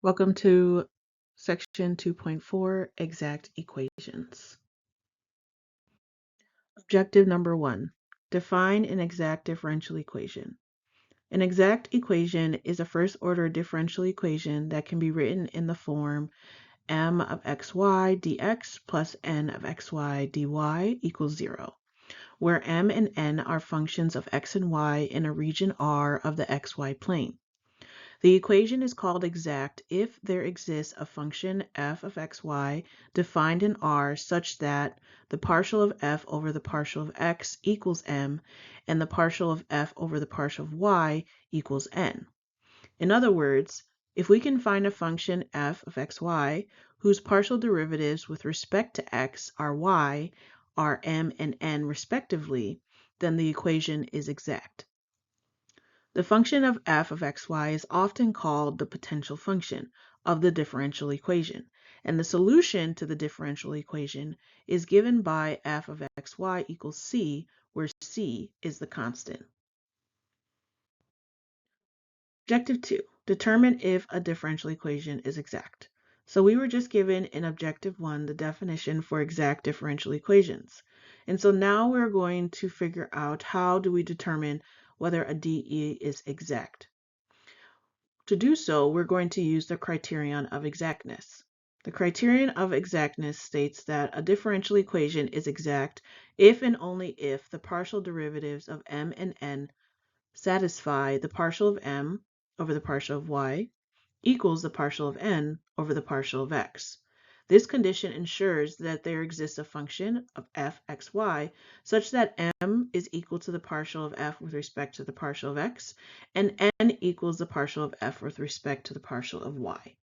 Welcome to section 2.4, Exact Equations. Objective number 1, define an exact differential equation. An exact equation is a first-order differential equation that can be written in the form m of xy dx plus n of xy dy equals 0, where m and n are functions of x and y in a region R of the xy plane. The equation is called exact if there exists a function f of xy defined in R such that the partial of f over the partial of x equals m and the partial of f over the partial of y equals n. In other words, if we can find a function f of xy whose partial derivatives with respect to x are y, are m and n respectively, then the equation is exact. The function of f of xy is often called the potential function of the differential equation, and the solution to the differential equation is given by f of xy equals c, where c is the constant. Objective 2, determine if a differential equation is exact. So we were just given in Objective 1 the definition for exact differential equations. And so now we're going to figure out how do we determine whether a DE is exact. To do so, we're going to use the criterion of exactness. The criterion of exactness states that a differential equation is exact if and only if the partial derivatives of m and n satisfy the partial of m over the partial of y equals the partial of n over the partial of x. This condition ensures that there exists a function of f(xy) such that m is equal to the partial of f with respect to the partial of x, and n equals the partial of f with respect to the partial of y.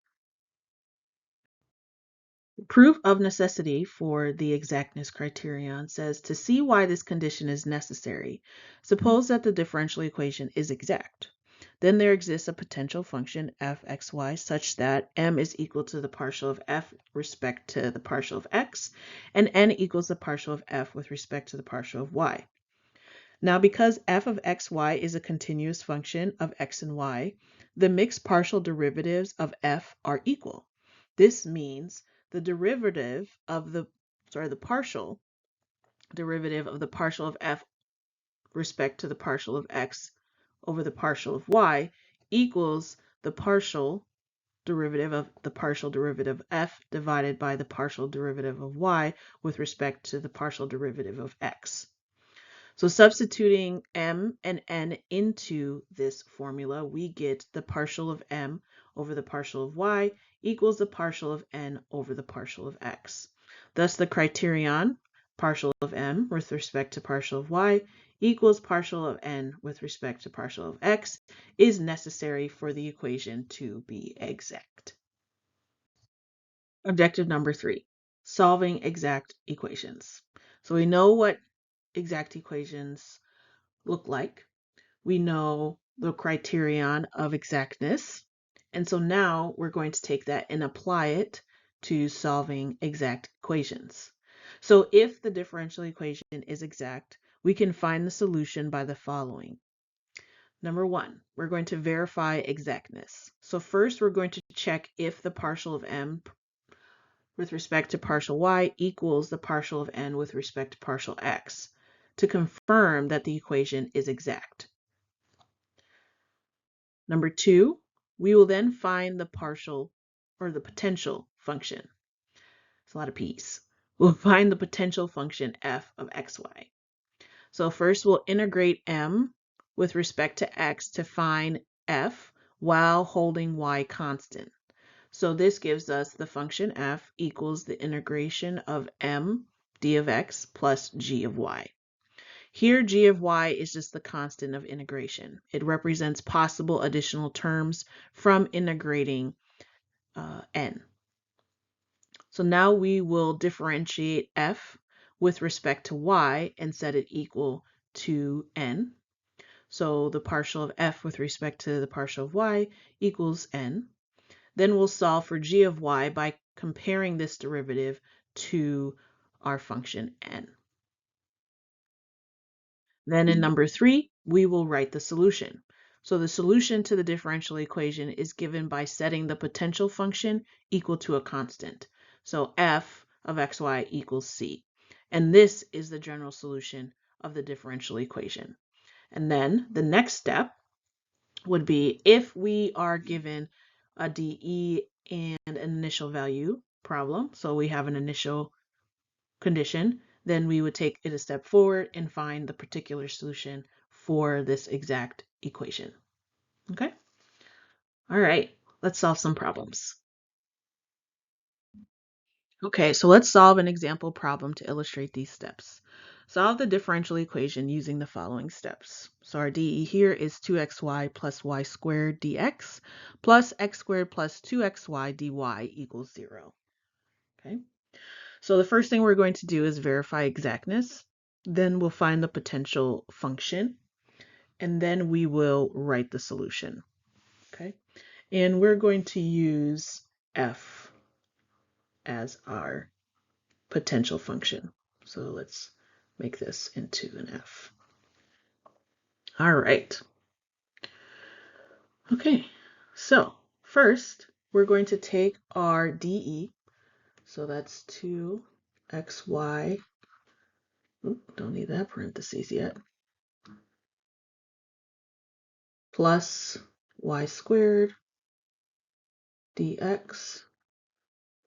The proof of necessity for the exactness criterion says to see why this condition is necessary, suppose that the differential equation is exact. Then there exists a potential function f(xy) such that m is equal to the partial of f with respect to the partial of x, and n equals the partial of f with respect to the partial of y. Now, because f of xy is a continuous function of x and y, the mixed partial derivatives of f are equal. This means the derivative of the partial derivative of the partial of f respect to the partial of x over the partial of y equals the partial derivative of the partial derivative of f divided by the partial derivative of y with respect to the partial derivative of x. So substituting m and n into this formula, we get the partial of m over the partial of y equals the partial of n over the partial of x. Thus the criterion, partial of m with respect to partial of y equals partial of n with respect to partial of x, is necessary for the equation to be exact. Objective number 3, solving exact equations. So we know what exact equations look like. We know the criterion of exactness. And so now we're going to take that and apply it to solving exact equations. So if the differential equation is exact, we can find the solution by the following. Number 1, we're going to verify exactness. So first we're going to check if the partial of m with respect to partial y equals the partial of n with respect to partial x, to confirm that the equation is exact. Number 2, we will then find the partial or the potential function. It's a lot of p's. We'll find the potential function f of xy. So first we'll integrate m with respect to x to find f while holding y constant. So this gives us the function f equals the integration of m d of x plus g of y. Here, g of y is just the constant of integration. It represents possible additional terms from integrating n. So now we will differentiate f with respect to y and set it equal to n. So the partial of f with respect to the partial of y equals n. Then we'll solve for g of y by comparing this derivative to our function n. Then in number 3, we will write the solution. So the solution to the differential equation is given by setting the potential function equal to a constant. So f of xy equals c. And this is the general solution of the differential equation. And then the next step would be if we are given a dE and an initial value problem, so we have an initial condition, then we would take it a step forward and find the particular solution for this exact equation. Okay? All right, let's solve some problems. Okay, so let's solve an example problem to illustrate these steps. Solve the differential equation using the following steps. So our dE here is 2xy plus y squared dx plus x squared plus 2xy dy equals 0. Okay, so the first thing we're going to do is verify exactness. Then we'll find the potential function, and then we will write the solution. Okay, and we're going to use f as our potential function. So let's make this into an f. All right. Okay, so first we're going to take our dE. So that's 2xy. Don't need that parentheses yet. Plus y squared dx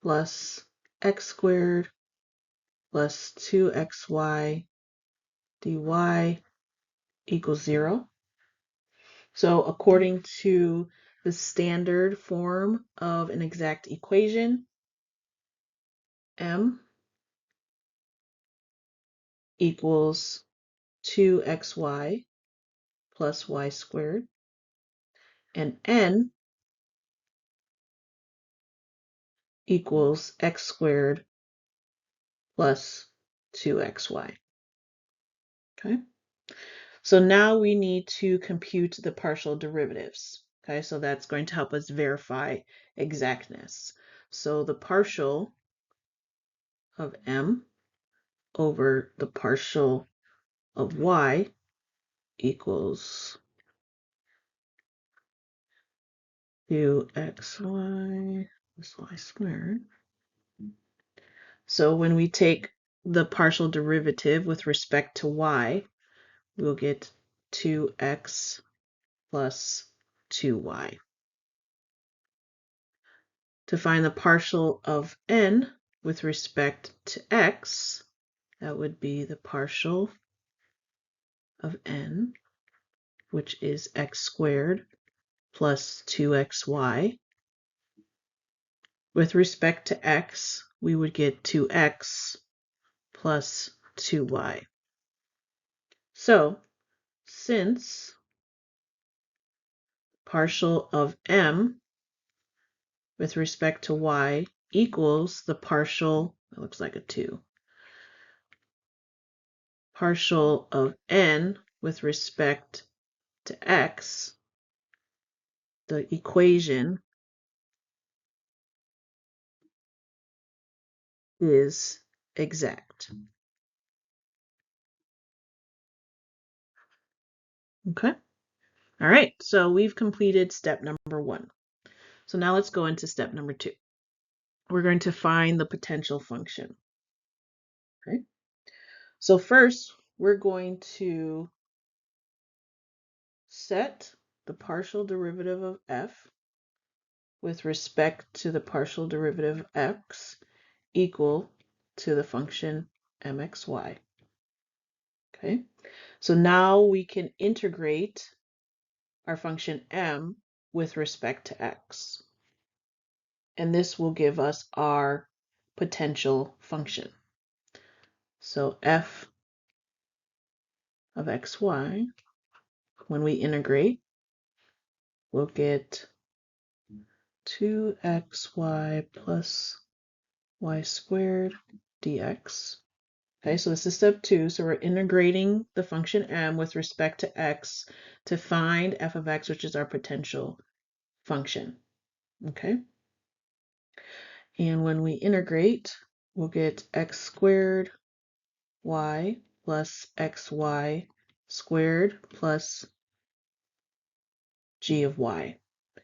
plus x squared plus 2xy dy equals 0. So according to the standard form of an exact equation, m equals 2xy plus y squared, and n equals x squared plus 2xy. Okay, so now we need to compute the partial derivatives. Okay, so that's going to help us verify exactness. So the partial of m over the partial of y equals 2xy plus y squared. So when we take the partial derivative with respect to y, we'll get 2x plus 2y. To find the partial of n with respect to x, that would be the partial of n, which is x squared plus 2xy. With respect to x, we would get 2x plus 2y. So, since partial of m with respect to y equals the partial, it looks like a 2, partial of n with respect to x, the equation is exact. Okay. All right. So we've completed step number 1. So now let's go into step number 2. We're going to find the potential function. Okay. So first, we're going to set the partial derivative of f with respect to the partial derivative of x equal to the function mxy. Okay, so now we can integrate our function m with respect to x. And this will give us our potential function. So f of xy, when we integrate, we'll get 2xy plus y squared dx. Okay, so this is step 2. So we're integrating the function m with respect to x to find f of x, which is our potential function. Okay, and when we integrate, we'll get x squared y plus xy squared plus g of y.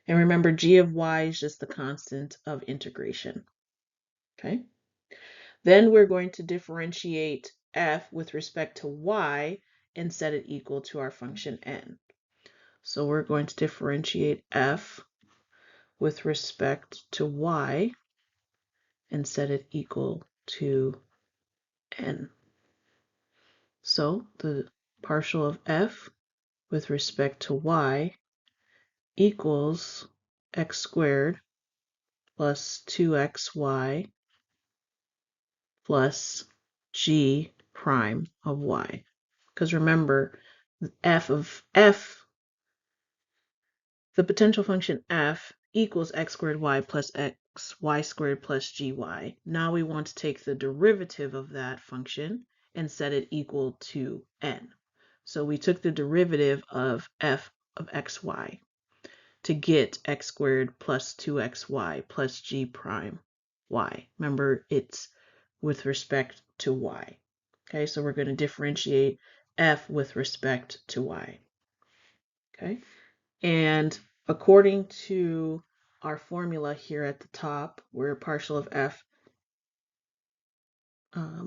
And remember, g of y is just the constant of integration. Okay? Then we're going to differentiate f with respect to y and set it equal to our function n. So we're going to differentiate f with respect to y and set it equal to n. So the partial of f with respect to y equals x squared plus 2xy plus g prime of y. Because remember, f of f, the potential function f equals x squared y plus x y squared plus gy. Now we want to take the derivative of that function and set it equal to n. So we took the derivative of f of xy to get x squared plus 2xy plus g prime y. Remember, it's with respect to y. Okay, so we're going to differentiate f with respect to y. Okay, and according to our formula here at the top, where partial of f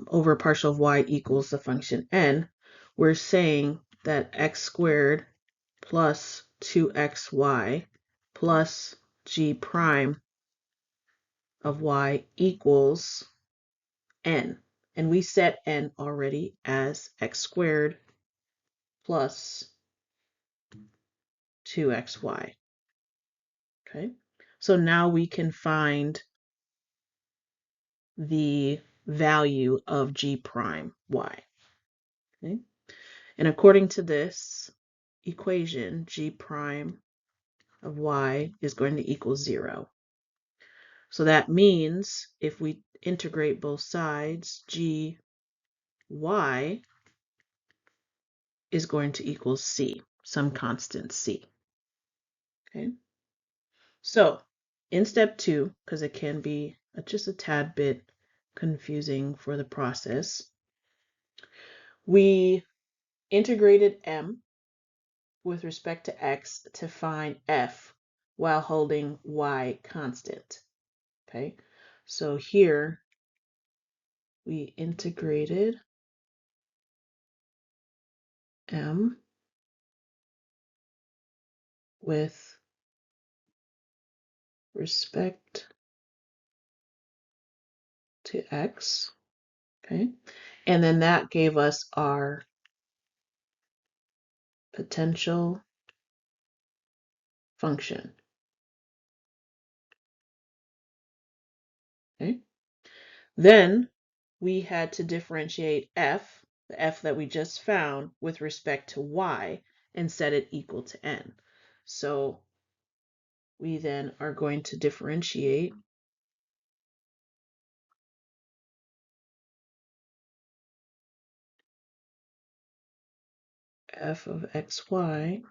over partial of y equals the function n, we're saying that x squared plus 2xy plus g prime of y equals n. And we set n already as x squared plus 2xy. Okay, so now we can find the value of g prime y. Okay, and according to this equation, g prime of y is going to equal 0. So that means if we integrate both sides, g y is going to equal c, some constant c. Okay, so in step 2, because it can be just a tad bit confusing for the process, we integrated m with respect to x to find f while holding y constant. Okay, so here we integrated m with respect to x. Okay, and then that gave us our potential function. Okay, then we had to differentiate f, the f that we just found, with respect to y and set it equal to n. So we then are going to differentiate f of xy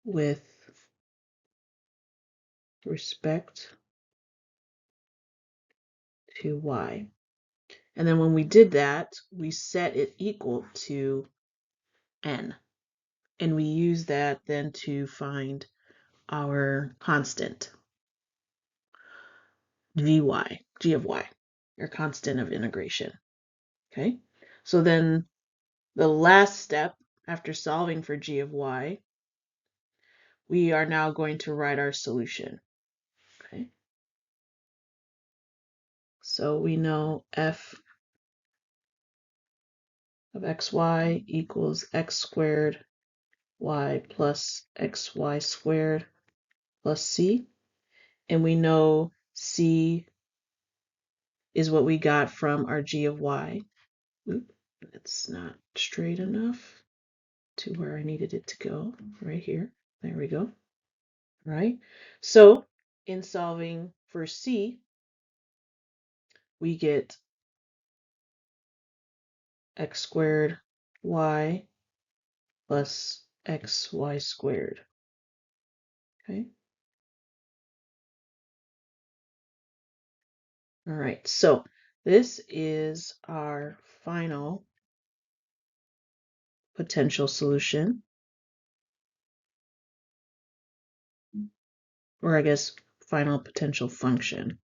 with respect to y. And then when we did that, we set it equal to n. And we use that then to find our constant, g of y, your constant of integration. Okay, so then the last step after solving for g of y, we are now going to write our solution. Okay, so we know f of xy equals x squared y plus xy squared plus c. And we know c is what we got from our g of y. Oop, it's not straight enough to where I needed it to go, right here. There we go. All right. So in solving for c, we get x squared y plus xy squared. Okay. All right. So this is our final potential solution. or I guess final potential function.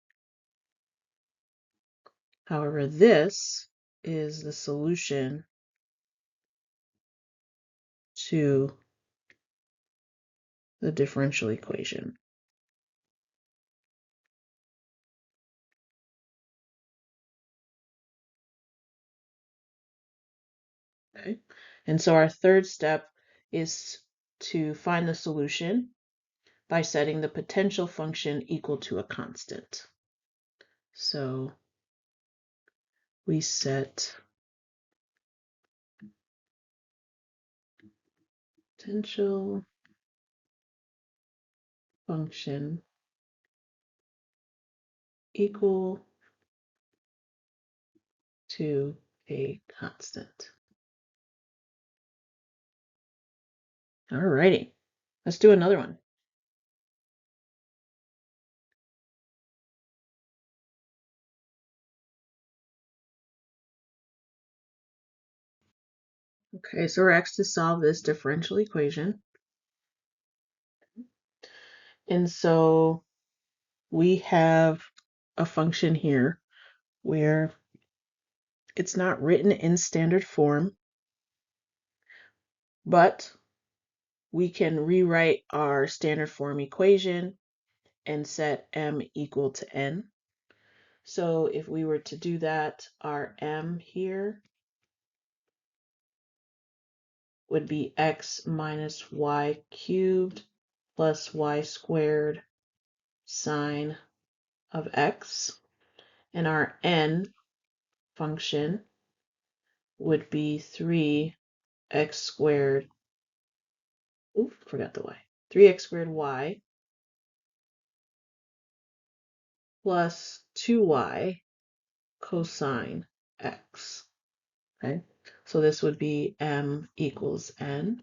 However, this is the solution to the differential equation. Okay, and so our third step is to find the solution by setting the potential function equal to a constant. So we set potential function equal to a constant. All righty, let's do another one. Okay, so we're asked to solve this differential equation. And so we have a function here where it's not written in standard form, but we can rewrite our standard form equation and set m equal to n. So if we were to do that, our m here would be x minus y cubed plus y squared sine of x. And our n function would be 3x squared, oops, forgot the y, 3x squared y plus 2y cosine x. Okay, so this would be m equals n,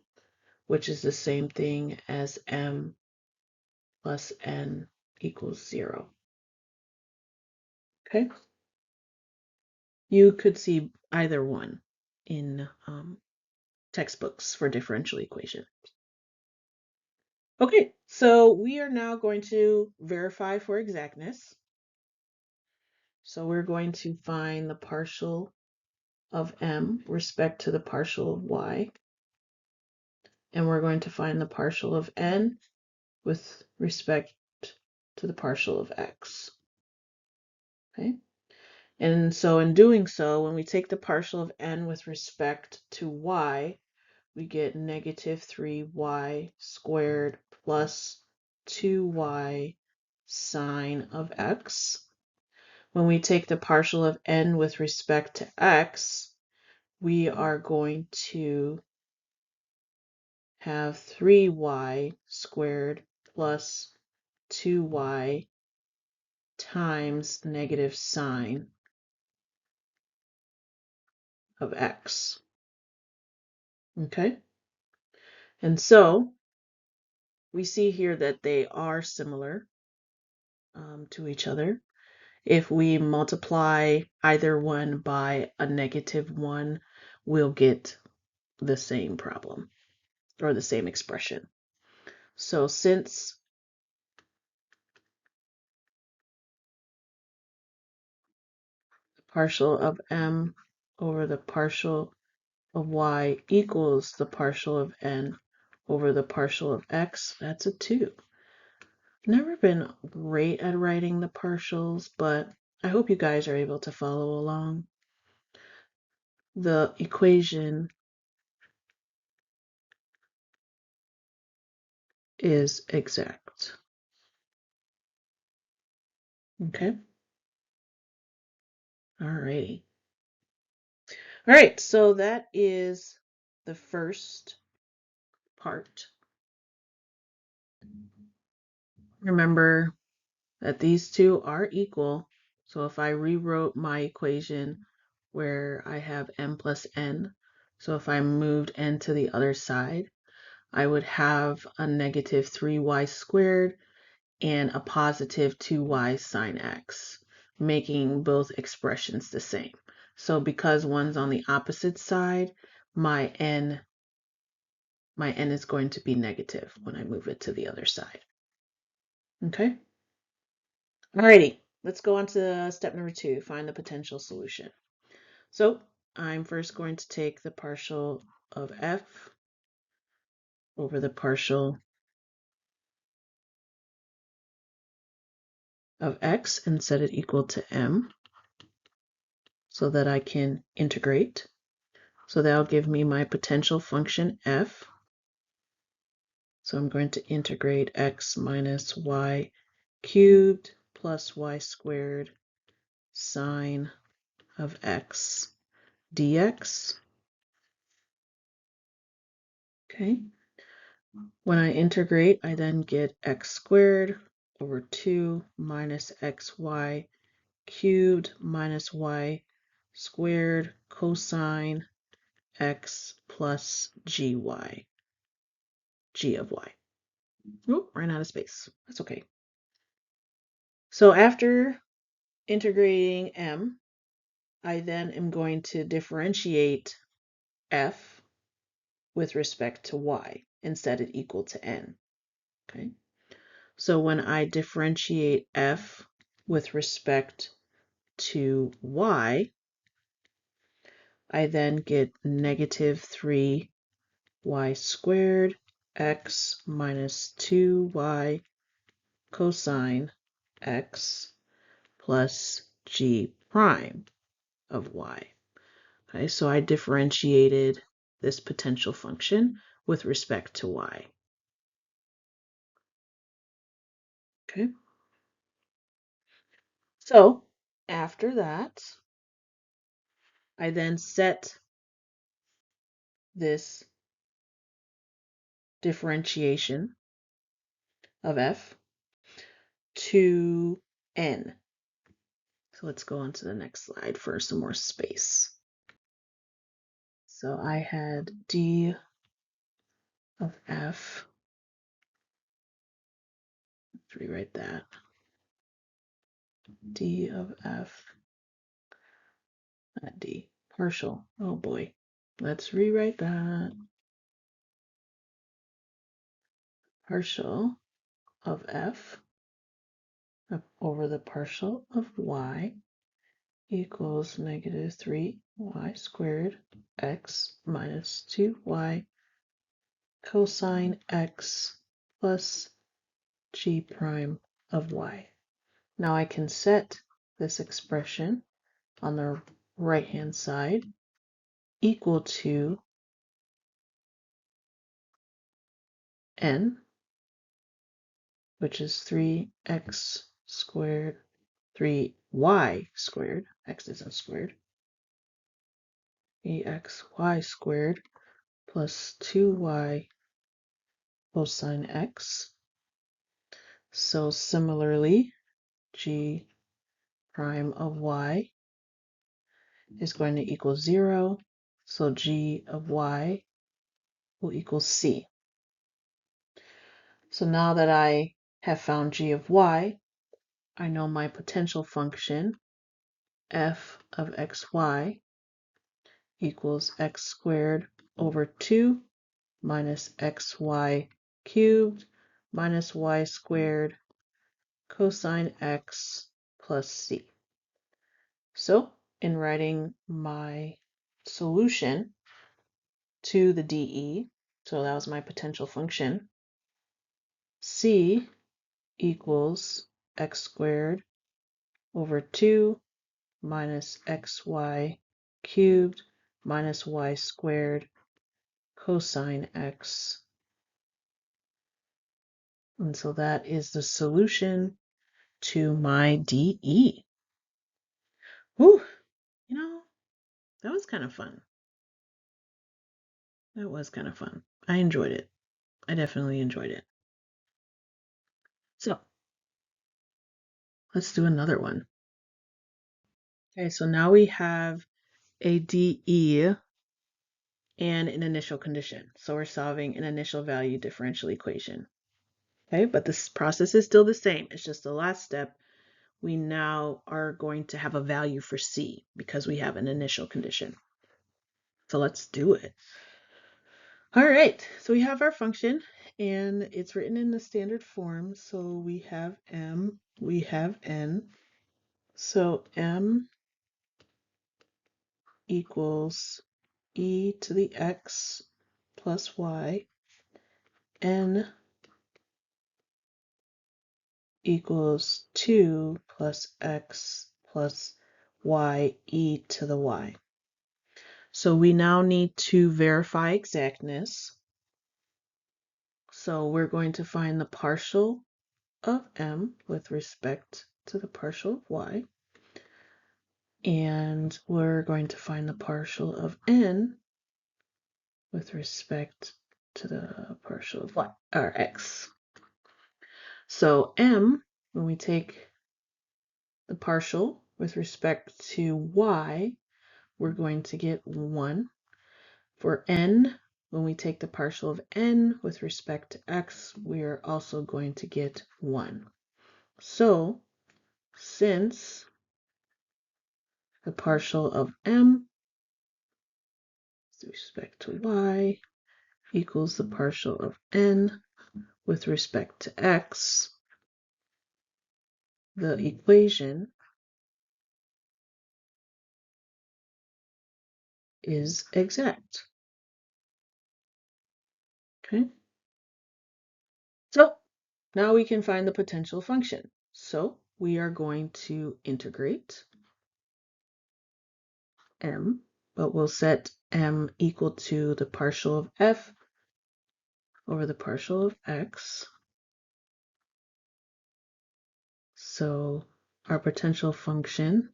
which is the same thing as m plus n equals 0. Okay, you could see either one in textbooks for differential equation. Okay, so we are now going to verify for exactness. So we're going to find the partial of m with respect to the partial of y. And we're going to find the partial of n with respect to the partial of x. Okay. And so in doing so, when we take the partial of n with respect to y, we get negative 3y squared plus 2y sine of x. When we take the partial of n with respect to x, we are going to have 3y squared plus 2y times negative sine of x. Okay? And so we see here that they are similar to each other. If we multiply either one by a negative 1, we'll get the same problem or the same expression. So since the partial of m over the partial of y equals the partial of n over the partial of x, that's a 2. Never been great at writing the partials, but I hope you guys are able to follow along. The equation is exact. Okay. Alrighty. All right, so that is the first part. Remember that these two are equal. So if I rewrote my equation where I have m plus n, so if I moved n to the other side, I would have a negative 3y squared and a positive 2y sine x, making both expressions the same. So because one's on the opposite side, my n is going to be negative when I move it to the other side. Okay. Alrighty, let's go on to step number 2, find the potential solution. So I'm first going to take the partial of f over the partial of x and set it equal to m so that I can integrate. So that'll give me my potential function f. So I'm going to integrate x minus y cubed plus y squared sine of x dx. Okay. When I integrate, I then get x squared over 2 minus xy cubed minus y squared cosine x plus g of y. Oh, ran out of space. That's okay. So after integrating m, I then am going to differentiate f with respect to y and set it equal to n. Okay. So when I differentiate f with respect to y, I then get negative 3y squared x minus 2y cosine x plus g prime of y. Okay, so I differentiated this potential function with respect to y. Okay, so after that, I then set this differentiation of f to n. So let's go on to the next slide for some more space. So I had d of f, let's rewrite that, d of f, not d, partial, oh boy, let's rewrite that, partial of f over the partial of y equals negative 3y squared x minus 2y cosine x plus g prime of y. Now I can set this expression on the right-hand side equal to n, which is 3x squared, 3y squared, x isn't squared, 3xy squared plus 2y cosine x. So similarly, g prime of y is going to equal 0. So g of y will equal c. So now that I have found g of y, I know my potential function f of xy equals x squared over 2 minus xy cubed minus y squared cosine x plus c. So in writing my solution to the DE, so that was my potential function, c equals x squared over 2 minus xy cubed minus y squared cosine x. And so that is the solution to my DE. Whew, that was kind of fun. That was kind of fun. I enjoyed it. I definitely enjoyed it. So let's do another one. Okay, so now we have a DE and an initial condition. So we're solving an initial value differential equation. Okay, but this process is still the same. It's just the last step. We now are going to have a value for C because we have an initial condition. So let's do it. All right, so we have our function And it's written in the standard form. So we have m, we have n. So m equals e to the x plus y, n equals 2 plus x plus y e to the y. So we now need to verify exactness. So we're going to find the partial of m with respect to the partial of y. And we're going to find the partial of n with respect to the partial of y, or x. So m, when we take the partial with respect to y, we're going to get 1. For n, when we take the partial of n with respect to x, we are also going to get 1. So, since the partial of m with respect to y equals the partial of n with respect to x, the equation is exact. Okay? So, now we can find the potential function. So, we are going to integrate m, but we'll set m equal to the partial of f over the partial of x. So our potential function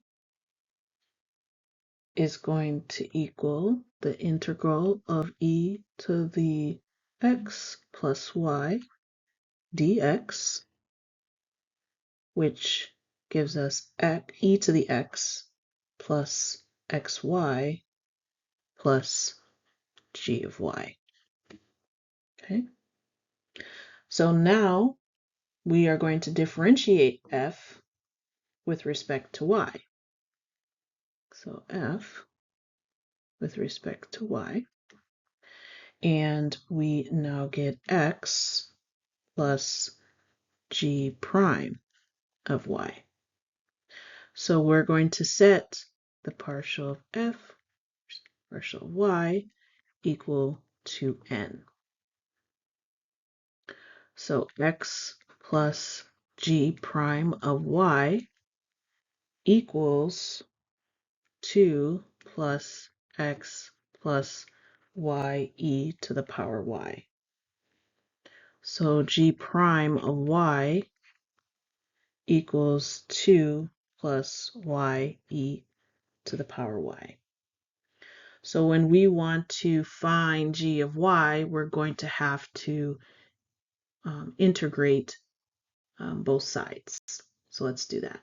is going to equal the integral of e to the x plus y dx, which gives us e to the x plus xy plus g of y. Okay, so now we are going to differentiate f with respect to y. So f with respect to y. And we now get x plus g prime of y. So we're going to set the partial of f, partial of y, equal to n. So x plus g prime of y equals 2 plus x plus y e to the power y. So g prime of y equals 2 plus y e to the power y. So when we want to find g of y, we're going to have to integrate both sides. So let's do that.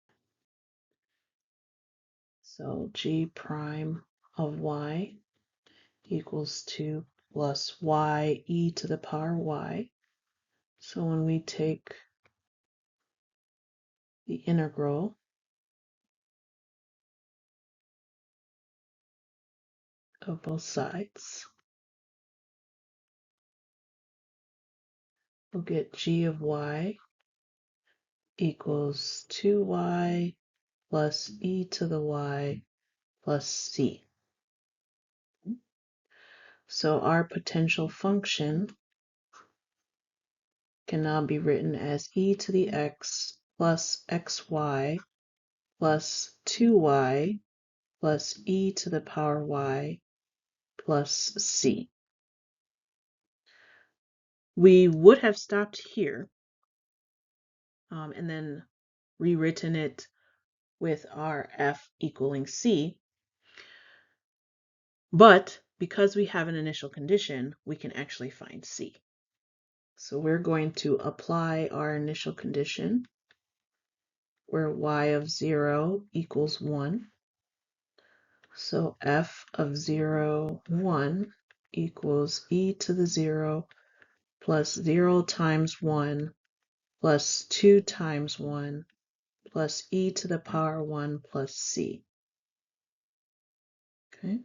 So g prime of y equals 2 plus y e to the power y. So when we take the integral of both sides, we'll get g of y equals 2y plus e to the y plus c. So our potential function can now be written as e to the x plus xy plus 2y plus e to the power y plus c. We would have stopped here and then rewritten it with our f equaling c, but because we have an initial condition, we can actually find c. So we're going to apply our initial condition where y of 0 equals 1. So f of 0, 1 equals e to the 0 plus 0 times 1 plus 2 times 1 plus e to the power 1 plus c. Okay,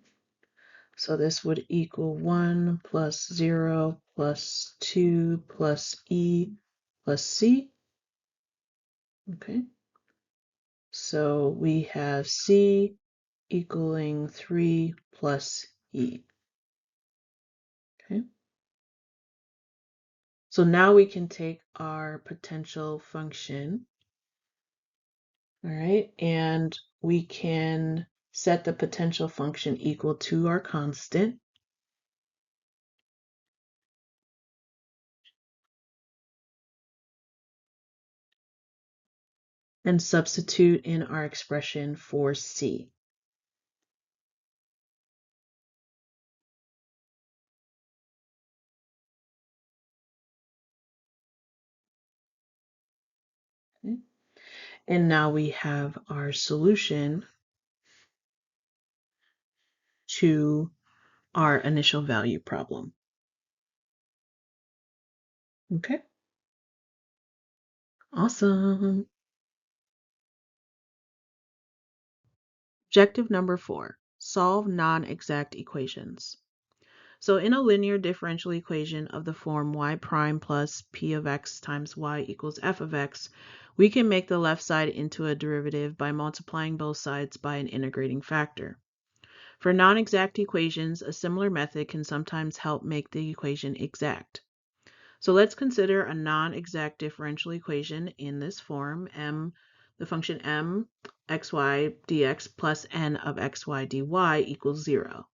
So this would equal 1 plus 0 plus 2 plus E plus C. Okay. So we have C equaling 3 plus E. Okay. So now we can take our potential function, all right, and we can set the potential function equal to our constant. And substitute in our expression for C. Okay. And now we have our solution to our initial value problem. Okay, awesome. Objective number 4, solve non-exact equations. So in a linear differential equation of the form y prime plus p of x times y equals f of x, we can make the left side into a derivative by multiplying both sides by an integrating factor. For non-exact equations, a similar method can sometimes help make the equation exact. So let's consider a non-exact differential equation in this form, the function m xy dx plus n of xy dy equals 0.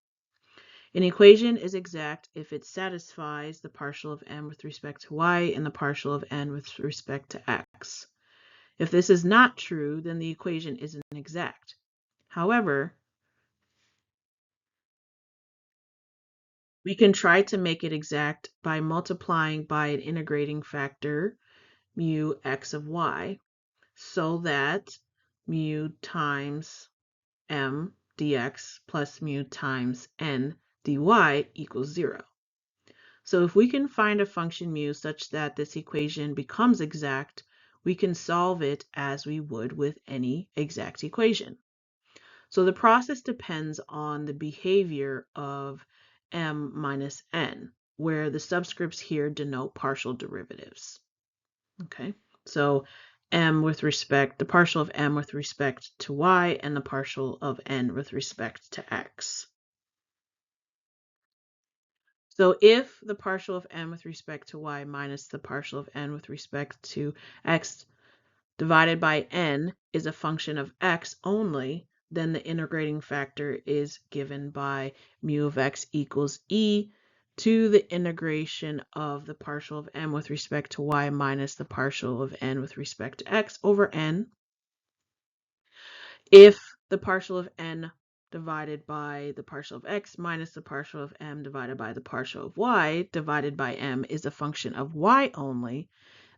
An equation is exact if it satisfies the partial of m with respect to y and the partial of n with respect to x. If this is not true, then the equation isn't exact. However, we can try to make it exact by multiplying by an integrating factor, mu x of y, so that mu times m dx plus mu times n dy equals 0. So if we can find a function mu such that this equation becomes exact, we can solve it as we would with any exact equation. So the process depends on the behavior of m minus n, where the subscripts here denote partial derivatives. Okay, so the partial of m with respect to y and the partial of n with respect to x. So if the partial of n with respect to y minus the partial of n with respect to x divided by n is a function of x only, then the integrating factor is given by mu of x equals e to the integration of the partial of m with respect to y minus the partial of n with respect to x over n. If the partial of n divided by the partial of x minus the partial of m divided by the partial of y divided by m is a function of y only,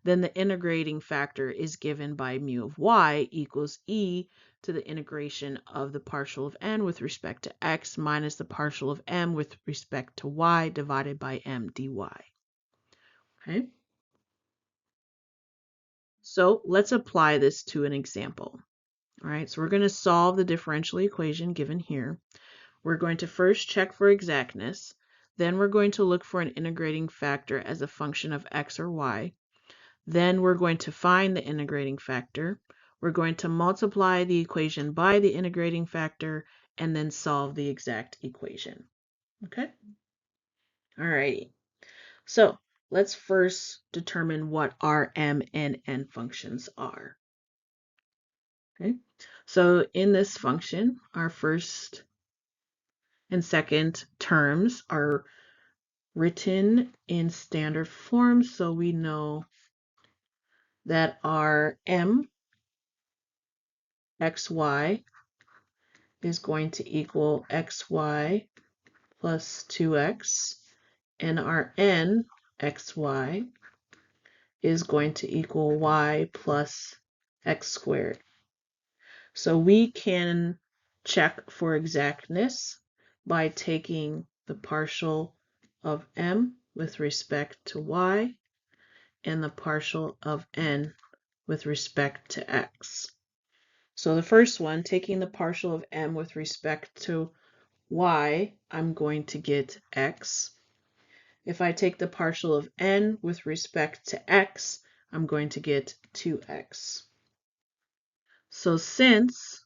then the integrating factor is given by mu of y equals e to the integration of the partial of n with respect to x minus the partial of m with respect to y divided by m dy. Okay? So let's apply this to an example. All right, so we're going to solve the differential equation given here. We're going to first check for exactness. Then we're going to look for an integrating factor as a function of x or y. Then we're going to find the integrating factor. We're going to multiply the equation by the integrating factor and then solve the exact equation. Okay? All right. So let's first determine what our m and n functions are. Okay? So in this function, our first and second terms are written in standard form, so we know that our m xy is going to equal xy plus 2x, and our n xy is going to equal y plus x squared. So we can check for exactness by taking the partial of m with respect to y and the partial of n with respect to x. So the first one, taking the partial of m with respect to y, I'm going to get x. If I take the partial of n with respect to x, I'm going to get 2x. So since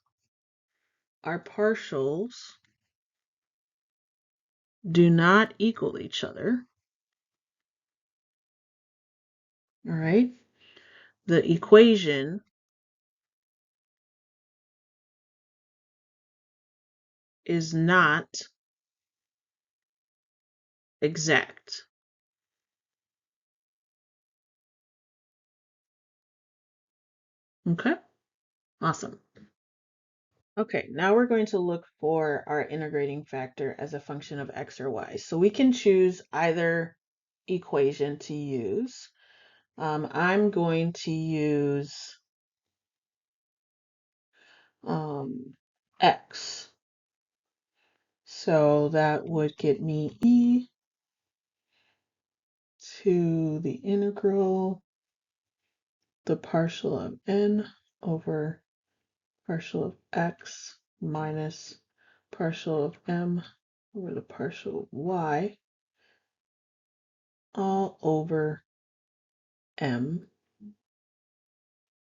our partials do not equal each other, all right, the equation is not exact. Okay, awesome. Okay, now we're going to look for our integrating factor as a function of x or y. So we can choose either equation to use. I'm going to use x. So that would get me e to the integral, the partial of n over partial of x minus partial of m over the partial of y, all over m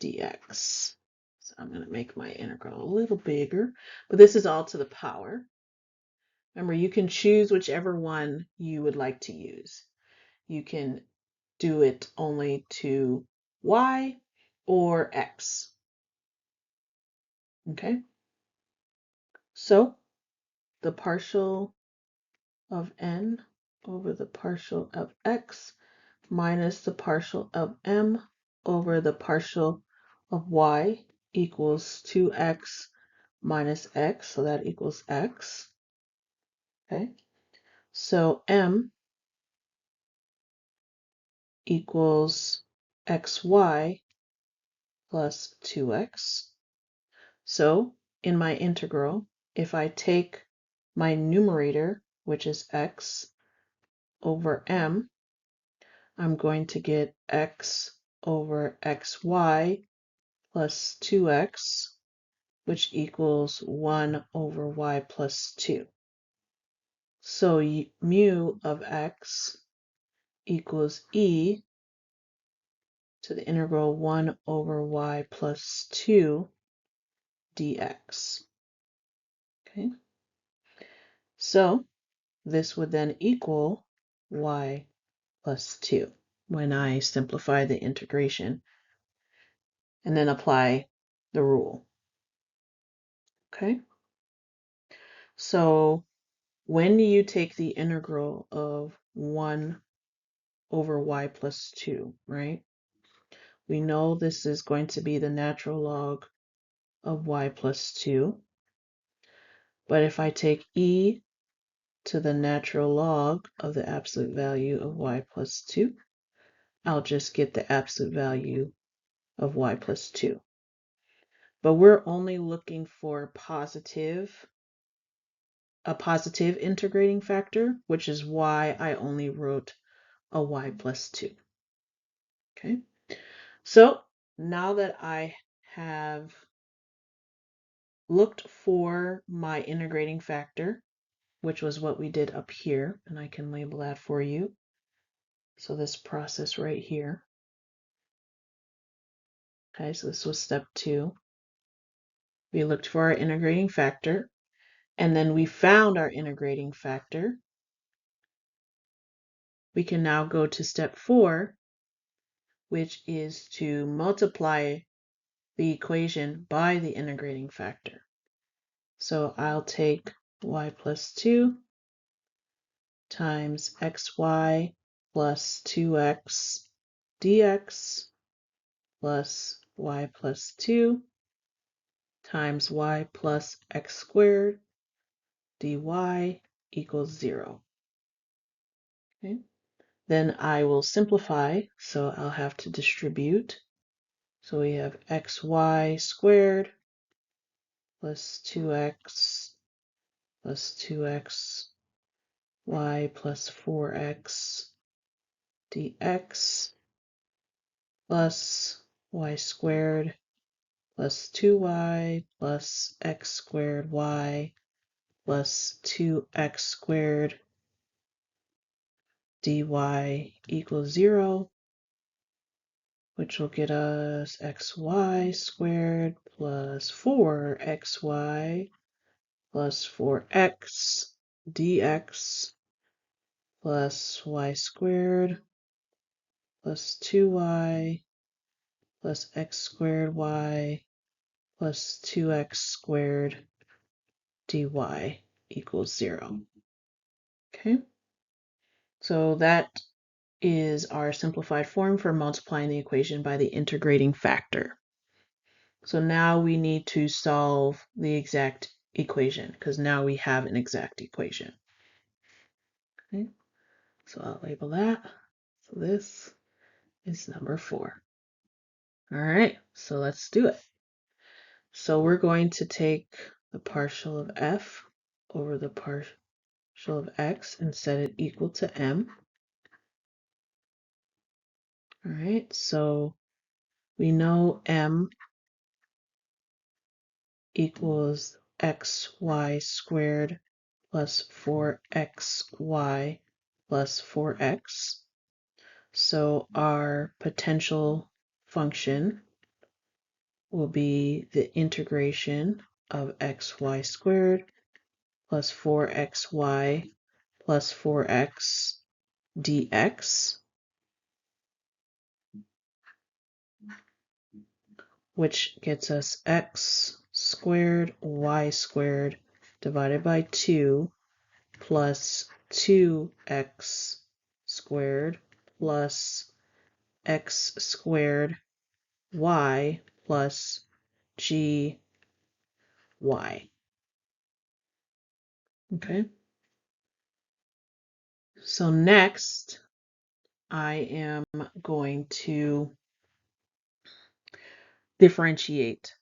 dx. So I'm going to make my integral a little bigger, but this is all to the power. Remember, you can choose whichever one you would like to use. You can do it only to y or x. Okay, so the partial of n over the partial of x minus the partial of m over the partial of y equals 2x minus x, so that equals x. Okay, so m equals xy plus 2x. So in my integral, if I take my numerator, which is x, over m, I'm going to get x over xy plus 2x, which equals 1 over y plus 2. So mu of x equals e to the integral 1 over y plus 2 dx. Okay, so this would then equal y plus 2 when I simplify the integration and then apply the rule. Okay, so when you take the integral of 1 over y plus 2, right? We know this is going to be the natural log of y plus 2. But if I take e to the natural log of the absolute value of y plus 2, I'll just get the absolute value of y plus 2. But we're only looking for a positive integrating factor, which is why I only wrote a y plus 2. Okay, so now that I have looked for my integrating factor, which was what we did up here, and I can label that for you. So this process right here. Okay, so this was step 2. We looked for our integrating factor, and then we found our integrating factor. We can now go to step 4, which is to multiply the equation by the integrating factor. So I'll take y plus 2 times xy plus 2x dx plus y plus 2 times y plus x squared dy equals 0. Okay. Then I will simplify, so I'll have to distribute. So we have xy squared plus 2x plus 2x y plus 4x dx plus y squared plus 2y plus x squared y plus 2x squared dy equals 0, which will get us xy squared plus 4xy plus 4x dx plus y squared plus 2y plus x squared y plus 2x squared dy equals 0. Okay, so that is our simplified form for multiplying the equation by the integrating factor. So now we need to solve the exact equation because now we have an exact equation. Okay, so I'll label that. So this is number 4. All right, so let's do it. So we're going to take the partial of f over the partial of x and set it equal to m. All right, so we know m equals xy squared plus 4xy plus 4x. So our potential function will be the integration of xy squared plus 4xy plus 4x dx, which gets us x squared y squared divided by 2 plus 2x squared plus x squared y plus gy. Okay, so next I am going to differentiate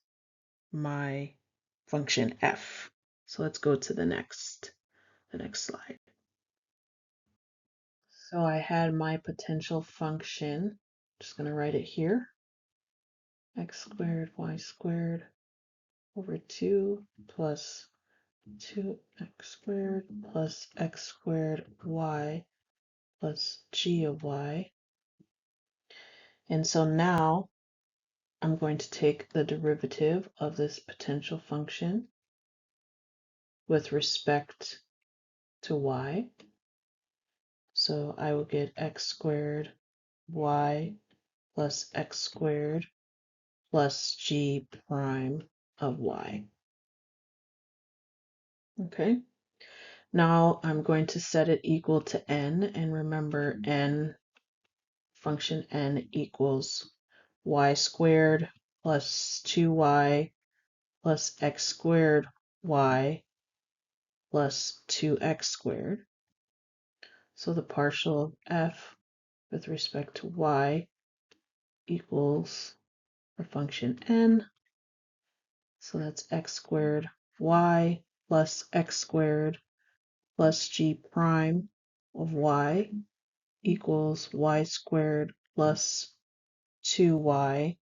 my function f. So let's go to the next slide. So I had my potential function, just going to write it here, x squared y squared over 2 plus 2x squared plus x squared y plus g of y. And so now I'm going to take the derivative of this potential function with respect to y. So I will get x squared y plus x squared plus g prime of y. Okay, now I'm going to set it equal to n, and remember function n equals y squared plus 2y plus x squared y plus 2x squared. So the partial of f with respect to y equals our function n. So that's x squared y plus x squared plus g prime of y equals y squared plus 2y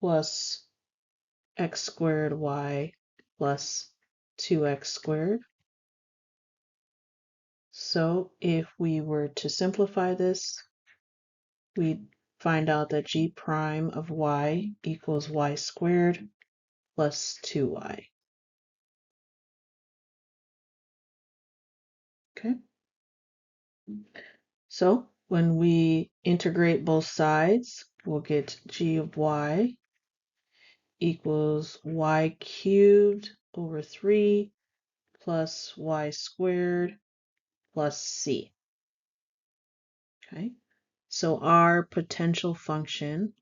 plus x squared y plus 2x squared. So if we were to simplify this, we'd find out that g prime of y equals y squared plus 2y. Okay, so when we integrate both sides, we'll get g of y equals y cubed over 3 plus y squared plus c. Okay, so our potential function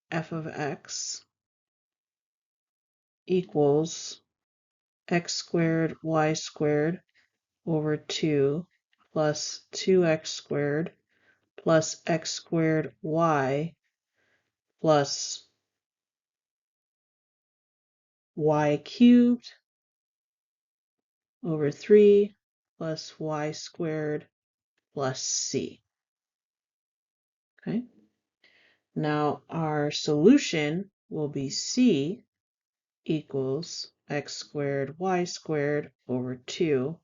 f of x equals x squared y squared over 2 plus 2x squared plus x squared y plus y cubed over 3 plus y squared plus c. Okay, now our solution will be c equals x squared y squared over 2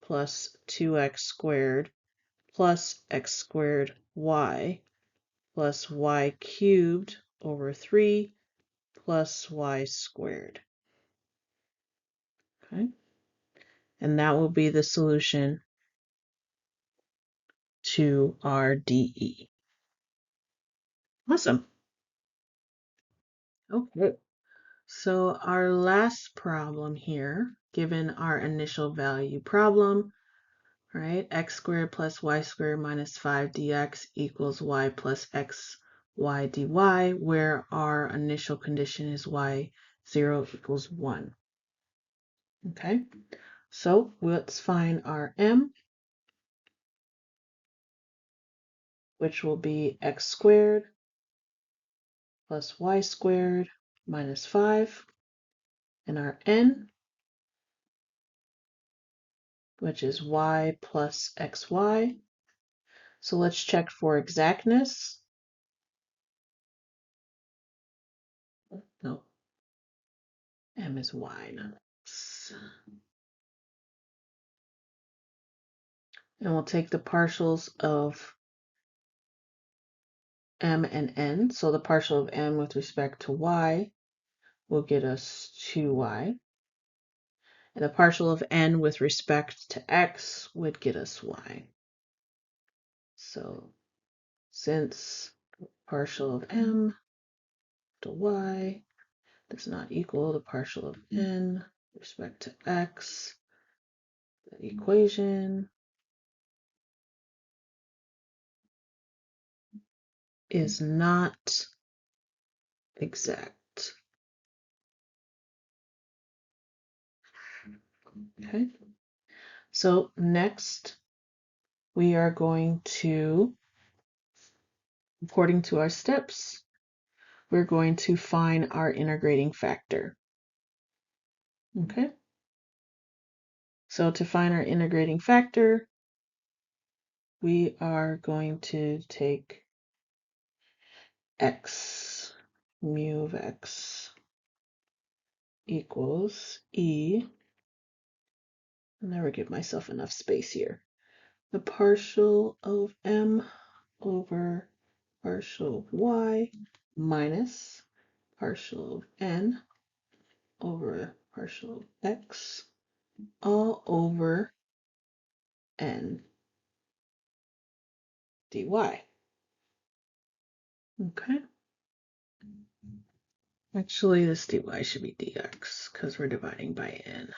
plus 2x squared plus x squared y plus y cubed over 3 plus y squared. Okay, and that will be the solution to our DE. Awesome. Okay, so our last problem here, given our initial value problem, right, x squared plus y squared minus 5 dx equals y plus x y dy, where our initial condition is y0 equals 1. Okay, so let's find our m, which will be x squared plus y squared minus 5, and our n, which is y plus xy. So let's check for exactness. No, m is y, not x. And we'll take the partials of m and n. So the partial of m with respect to y will get us 2y. And the partial of n with respect to x would get us y. So since partial of m to y does not equal the partial of n with respect to x, the equation is not exact. Okay, so next we are going to, according to our steps, we're going to find our integrating factor. Okay, so to find our integrating factor, we are going to take x, mu of x equals e, I'll never give myself enough space here, the partial of m over partial of y minus partial of n over partial of x all over n dy. Okay. Actually, this dy should be dx because we're dividing by n.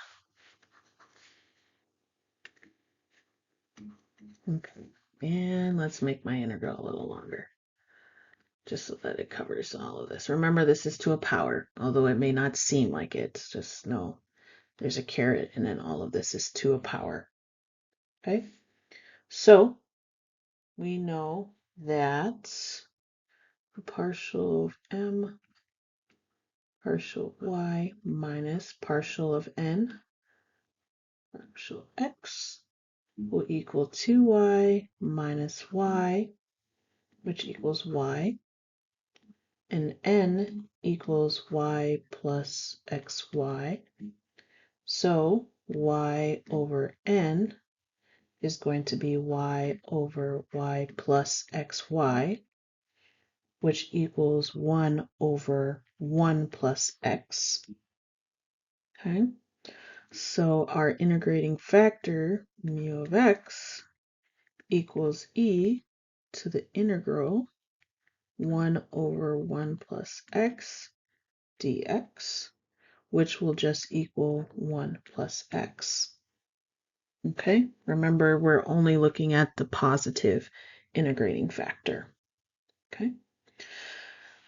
Okay. And let's make my integral a little longer, just so that it covers all of this. Remember, this is to a power, although it may not seem like it. It's just know there's a caret, and then all of this is to a power. Okay. So we know that the partial of m partial of y minus partial of n partial x will equal 2y minus y, which equals y, and n equals y plus xy. So y over n is going to be y over y plus xy, which equals 1 over 1 plus x. Okay, so our integrating factor, mu of x, equals e to the integral 1 over 1 plus x dx, which will just equal 1 plus x. Okay, remember we're only looking at the positive integrating factor. Okay,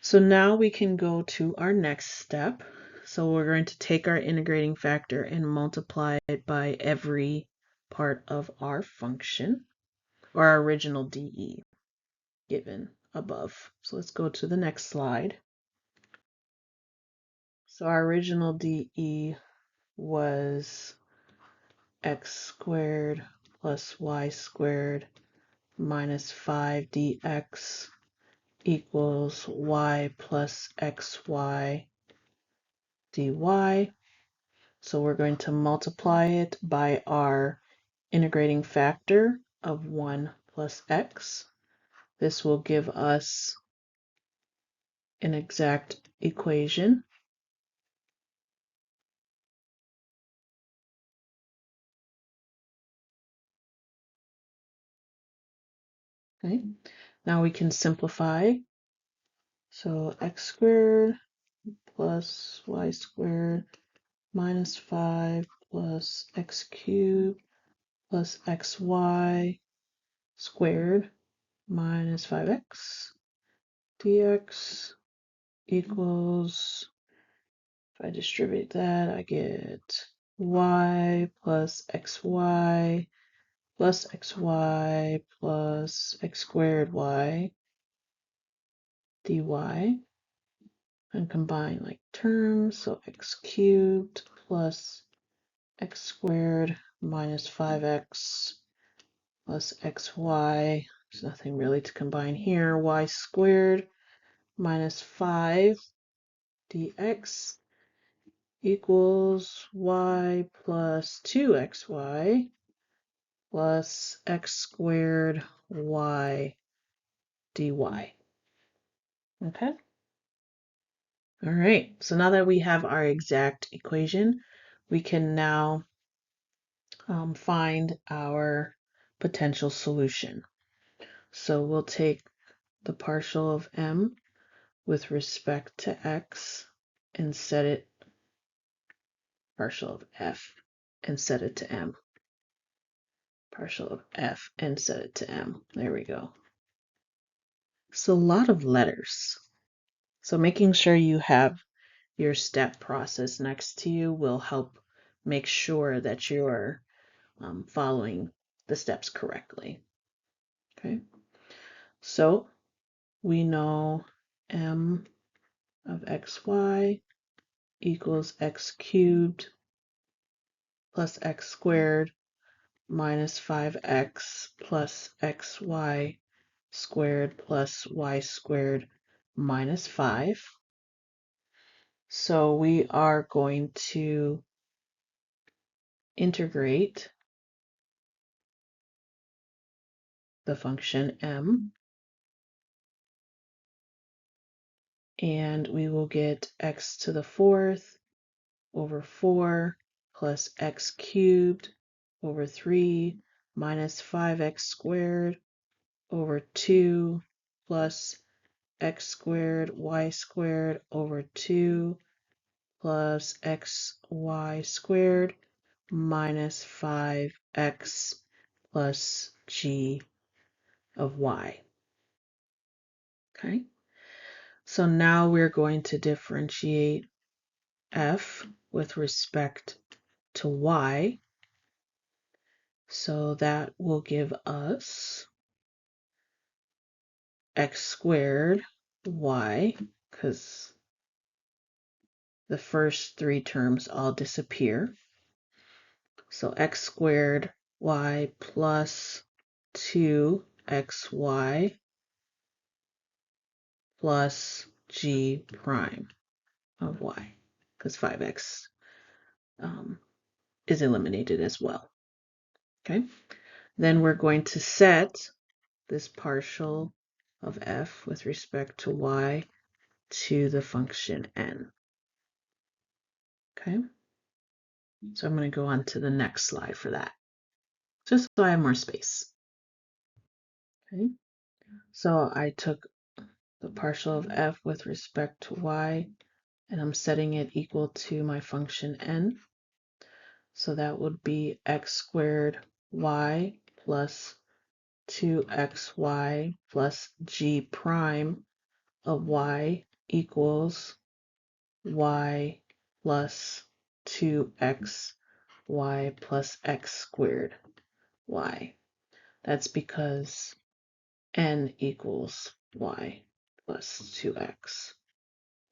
so now we can go to our next step. So we're going to take our integrating factor and multiply it by every part of our function, or our original DE given above. So let's go to the next slide. So our original DE was x squared plus y squared minus 5 dx equals y plus xy dy. So we're going to multiply it by our integrating factor of 1 plus x. This will give us an exact equation. Okay, now we can simplify. So x squared plus y squared minus 5 plus x cubed plus xy squared minus 5x dx equals, if I distribute that, I get y plus xy plus xy plus x squared y dy, and combine like terms, so x cubed plus x squared minus 5x plus xy, there's nothing really to combine here, y squared minus 5 dx equals y plus 2xy plus x squared y dy. Okay? All right, so now that we have our exact equation, we can now find our potential solution. So we'll take the partial of m with respect to x and set it, partial of f, and set it to m. Partial of f and set it to m. There we go. So a lot of letters. So making sure you have your step process next to you will help make sure that you're following the steps correctly. Okay, so we know m of xy equals x cubed plus x squared minus 5x plus xy squared plus y squared minus 5. So we are going to integrate the function m, and we will get x to the fourth over 4 plus x cubed over 3 minus 5x squared over 2 plus x squared y squared over 2 plus xy squared minus 5x plus g of y. Okay, so now we're going to differentiate f with respect to y. So that will give us x squared y, because the first three terms all disappear. So x squared y plus 2xy plus g prime of y, because 5x is eliminated as well. Okay, then we're going to set this partial of f with respect to y to the function n. Okay, so I'm going to go on to the next slide for that, just so I have more space. Okay, so I took the partial of f with respect to y, and I'm setting it equal to my function n. So that would be x squared y plus 2xy plus g prime of y equals y plus 2xy plus x squared y. That's because n equals y plus 2x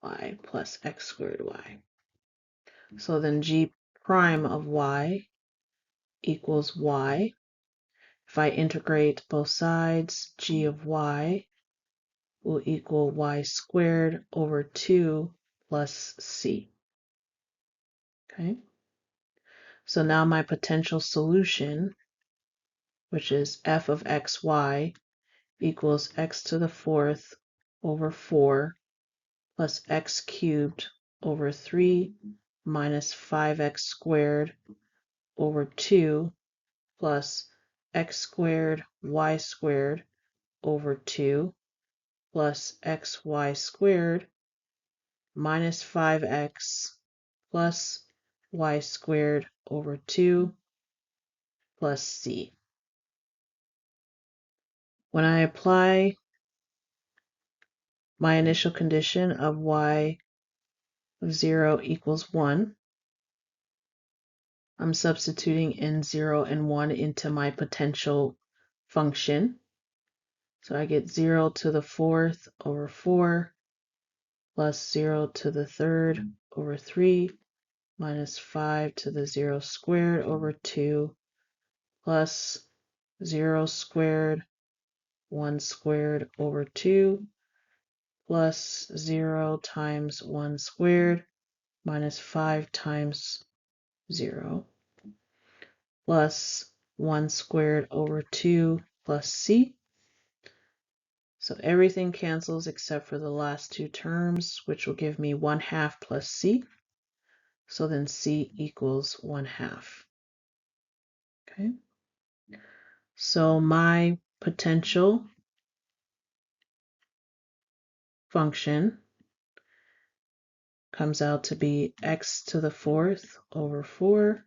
y plus x squared y. So then g prime of y equals y. If I integrate both sides, g of y will equal y squared over 2 plus c. Okay. So now my potential solution, which is f of xy, equals x to the fourth over 4 plus x cubed over 3 minus 5x squared over 2 plus x squared y squared over 2 plus xy squared minus 5x plus y squared over 2 plus c. When I apply my initial condition of y of 0 equals 1, I'm substituting in 0 and 1 into my potential function. So I get 0 to the fourth over 4 plus 0 to the third over 3 minus 5 to the 0 squared over 2 plus 0 squared 1 squared over 2 plus 0 times 1 squared minus 5 times 0 plus 1 squared over 2 plus c. So everything cancels except for the last two terms, which will give me 1/2 plus c. So then c equals 1/2. Okay. So my potential function comes out to be x to the fourth over 4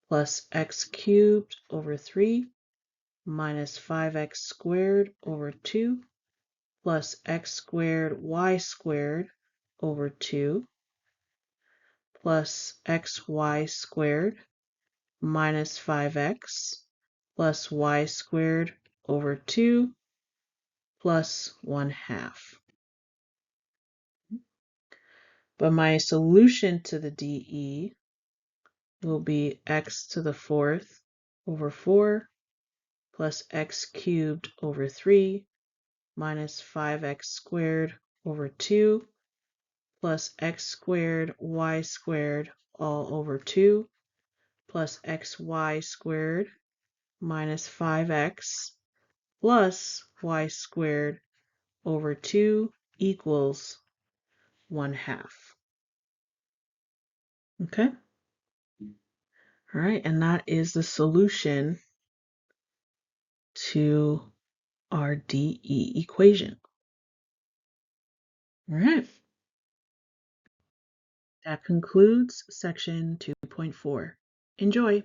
plus x cubed over 3 minus 5x squared over 2 plus x squared y squared over 2 plus xy squared minus 5x plus y squared over 2 plus 1/2. But my solution to the DE will be x to the fourth over 4 plus x cubed over 3 minus 5x squared over 2 plus x squared y squared all over 2 plus xy squared minus 5x plus y squared over 2 equals 1/2. Okay? All right, and that is the solution to our DE equation. All right. That concludes section 2.4. Enjoy.